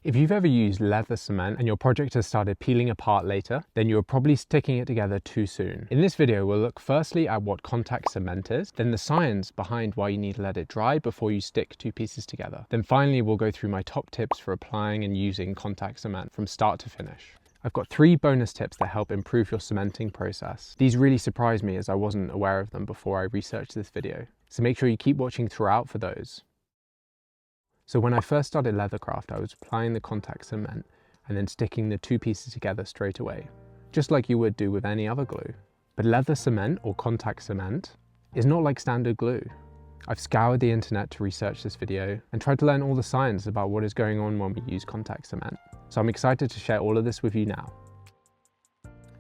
If you've ever used leather cement and your project has started peeling apart later, then you're probably sticking it together too soon. In this video, we'll look firstly at what contact cement is, then the science behind why you need to let it dry before you stick two pieces together. Then finally, we'll go through my top tips for applying and using contact cement from start to finish. I've got 3 bonus tips that help improve your cementing process. These really surprised me as I wasn't aware of them before I researched this video. So make sure you keep watching throughout for those. So when I first started leathercraft, I was applying the contact cement and then sticking the 2 pieces together straight away, just like you would do with any other glue. But leather cement or contact cement is not like standard glue. I've scoured the internet to research this video and tried to learn all the science about what is going on when we use contact cement. So I'm excited to share all of this with you now.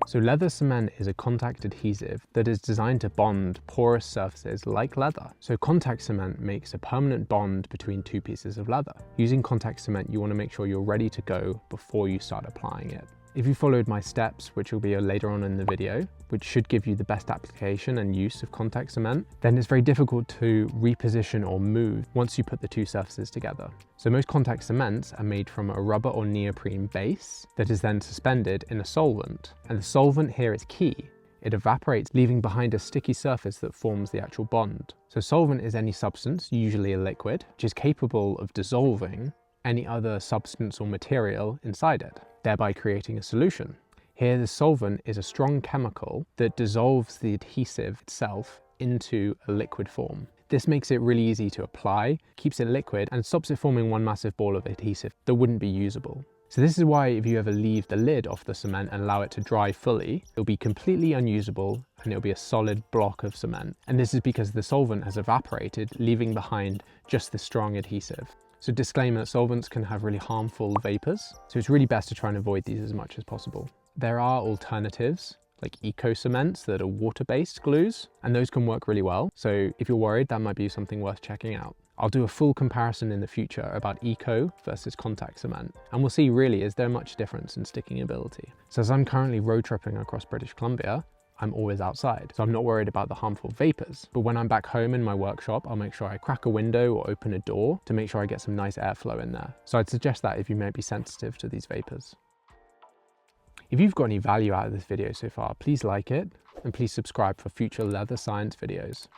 So leather cement is a contact adhesive that is designed to bond porous surfaces like leather. So contact cement makes a permanent bond between 2 pieces of leather. Using contact cement, you want to make sure you're ready to go before you start applying it. If you followed my steps, which will be later on in the video, which should give you the best application and use of contact cement, then it's very difficult to reposition or move once you put the 2 surfaces together. So most contact cements are made from a rubber or neoprene base that is then suspended in a solvent. And the solvent here is key. It evaporates, leaving behind a sticky surface that forms the actual bond. So solvent is any substance, usually a liquid, which is capable of dissolving any other substance or material inside it, thereby creating a solution. Here, the solvent is a strong chemical that dissolves the adhesive itself into a liquid form. This makes it really easy to apply, keeps it liquid, and stops it forming one massive ball of adhesive that wouldn't be usable. So this is why if you ever leave the lid off the cement and allow it to dry fully, it'll be completely unusable and it'll be a solid block of cement. And this is because the solvent has evaporated, leaving behind just the strong adhesive. So disclaimer, solvents can have really harmful vapors, so it's really best to try and avoid these as much as possible. There are alternatives like eco cements that are water-based glues, and those can work really well. So if you're worried, that might be something worth checking out. I'll do a full comparison in the future about eco versus contact cement, and we'll see really, is there much difference in sticking ability. So as I'm currently road tripping across British Columbia, I'm always outside, so I'm not worried about the harmful vapors. But when I'm back home in my workshop, I'll make sure I crack a window or open a door to make sure I get some nice airflow in there. So I'd suggest that if you may be sensitive to these vapors. If you've got any value out of this video so far, please like it and please subscribe for future leather science videos.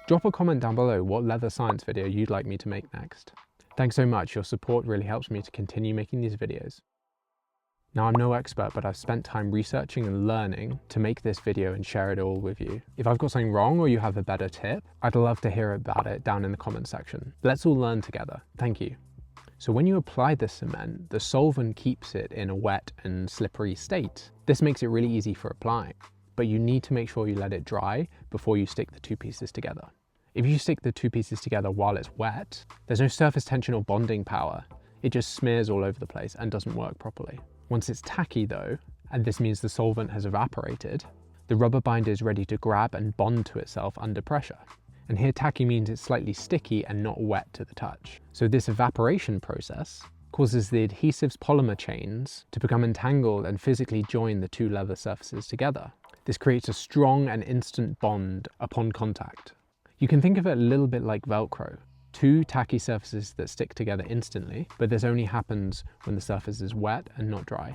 Drop a comment down below what leather science video you'd like me to make next. Thanks so much, your support really helps me to continue making these videos. Now, I'm no expert, but I've spent time researching and learning to make this video and share it all with you. If I've got something wrong or you have a better tip, I'd love to hear about it down in the comment section. Let's all learn together. Thank you. So when you apply the cement, the solvent keeps it in a wet and slippery state. This makes it really easy for applying, but you need to make sure you let it dry before you stick the 2 pieces together. If you stick the 2 pieces together while it's wet, there's no surface tension or bonding power. It just smears all over the place and doesn't work properly. Once it's tacky though, and this means the solvent has evaporated, the rubber binder is ready to grab and bond to itself under pressure. And here tacky means it's slightly sticky and not wet to the touch. So this evaporation process causes the adhesive's polymer chains to become entangled and physically join the 2 leather surfaces together. This creates a strong and instant bond upon contact. You can think of it a little bit like Velcro. 2 tacky surfaces that stick together instantly, but this only happens when the surface is wet and not dry.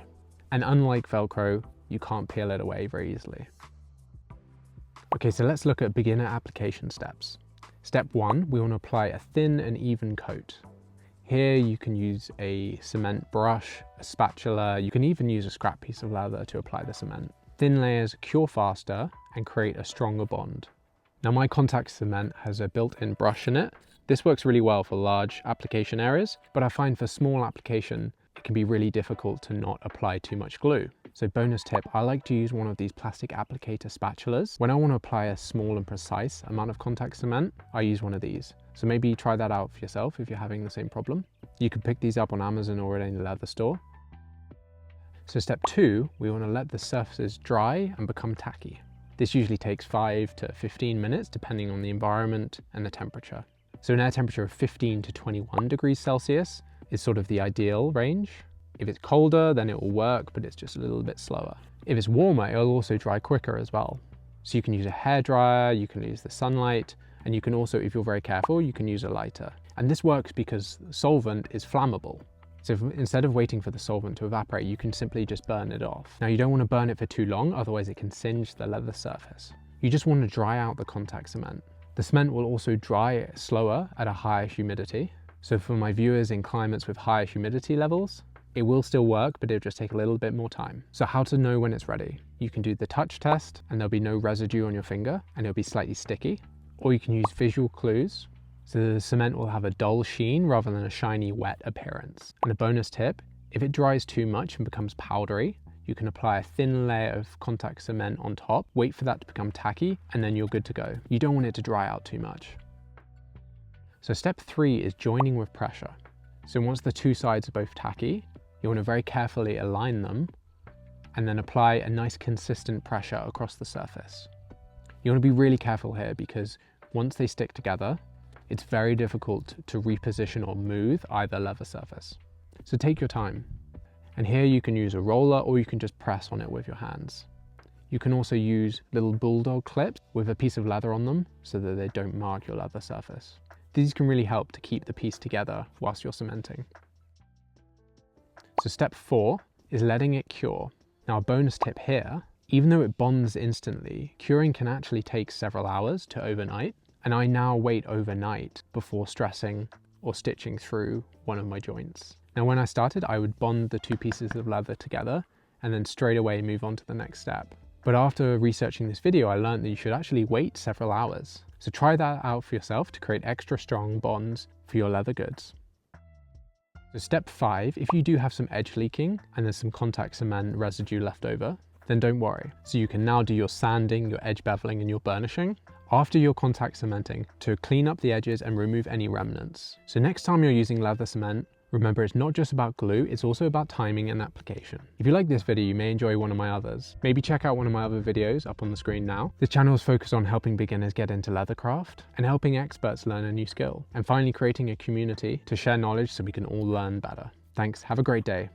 And unlike Velcro, you can't peel it away very easily. Okay, so let's look at beginner application steps. Step 1, we want to apply a thin and even coat. Here you can use a cement brush, a spatula, you can even use a scrap piece of leather to apply the cement. Thin layers cure faster and create a stronger bond. Now my contact cement has a built-in brush in it. This works really well for large application areas, but I find for small application, it can be really difficult to not apply too much glue. So bonus tip, I like to use one of these plastic applicator spatulas. When I want to apply a small and precise amount of contact cement, I use one of these. So maybe try that out for yourself if you're having the same problem. You can pick these up on Amazon or at any leather store. So step 2, we want to let the surfaces dry and become tacky. This usually takes 5 to 15 minutes depending on the environment and the temperature. So an air temperature of 15 to 21 degrees Celsius is sort of the ideal range. If it's colder, then it will work, but it's just a little bit slower. If it's warmer, it'll also dry quicker as well. So you can use a hairdryer, you can use the sunlight, and you can also, if you're very careful, you can use a lighter. And this works because solvent is flammable. So instead of waiting for the solvent to evaporate, you can simply just burn it off. Now you don't want to burn it for too long, otherwise it can singe the leather surface. You just want to dry out the contact cement. The cement will also dry slower at a higher humidity. So for my viewers in climates with higher humidity levels, it will still work, but it'll just take a little bit more time. So how to know when it's ready? You can do the touch test and there'll be no residue on your finger and it'll be slightly sticky. Or you can use visual clues. So the cement will have a dull sheen rather than a shiny, wet appearance. And a bonus tip, if it dries too much and becomes powdery, you can apply a thin layer of contact cement on top, wait for that to become tacky, and then you're good to go. You don't want it to dry out too much. So step 3 is joining with pressure. So once the two sides are both tacky, you want to very carefully align them and then apply a nice consistent pressure across the surface. You want to be really careful here because once they stick together, it's very difficult to reposition or move either leather surface. So take your time. And here you can use a roller or you can just press on it with your hands. You can also use little bulldog clips with a piece of leather on them so that they don't mark your leather surface. These can really help to keep the piece together whilst you're cementing. So step 4 is letting it cure. Now a bonus tip here, even though it bonds instantly, curing can actually take several hours to overnight. And I now wait overnight before stressing or stitching through one of my joints. Now when I started, I would bond the two pieces of leather together and then straight away move on to the next step. But after researching this video, I learned that you should actually wait several hours. So try that out for yourself to create extra strong bonds for your leather goods. So step 5, if you do have some edge leaking and there's some contact cement residue left over, then don't worry. So you can now do your sanding, your edge beveling and your burnishing after your contact cementing to clean up the edges and remove any remnants. So next time you're using leather cement, remember it's not just about glue, it's also about timing and application. If you like this video, you may enjoy one of my others. Maybe check out one of my other videos up on the screen now. This channel is focused on helping beginners get into leathercraft and helping experts learn a new skill, and finally creating a community to share knowledge so we can all learn better. Thanks, have a great day.